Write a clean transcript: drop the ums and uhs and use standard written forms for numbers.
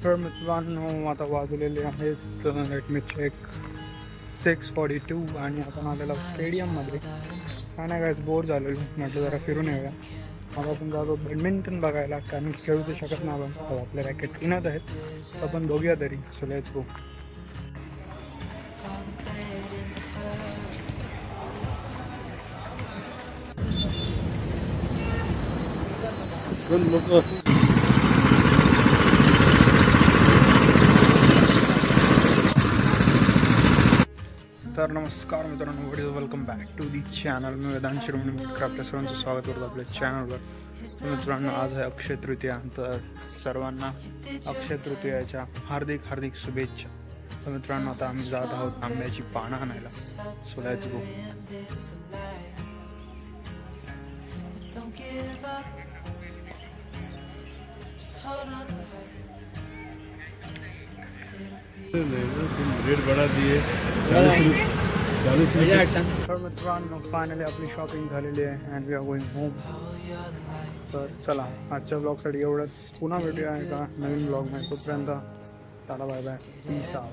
तर मित्रांनो आता वाजलेले आहेत लेट मी चेक 6:42 आणि आपण आलेलो स्टेडियममध्ये. काय नाही गायस, बोर झालेलो, म्हटलं जरा फिरून येऊया. मला आपण जातो बॅडमिंटन बघायला, कारण खेळू तर शकत नाही आपण, तर आपले रॅकेट इनत आहेत, तर आपण बघूया तरी. So let's go. तर नमस्कार मित्रांनो, welcome back to the channel. मी वेदांत शिरोमणी मुटकर आपल्या सर्वांचं स्वागत करतो आपल्या चॅनलवर. तर मित्रांनो, आज आहे अक्षय तृतीया, तर सर्वांना अक्षय तृतीयाच्या हार्दिक हार्दिक शुभेच्छा. तर मित्रांनो, आता आम्ही जात आहोत आंब्याची पानं आणायला. So let's go. रेट बढ़ा दिए. तर मित्रांनो, फायनली आपली शॉपिंग झालेली आहे and we are going home. तर चला, आजच्या ब्लॉगसाठी एवढंच. पुन्हा भेटूया एका नवीन ब्लॉगमध्ये. तोपर्यंत tata, bye bye, peace out.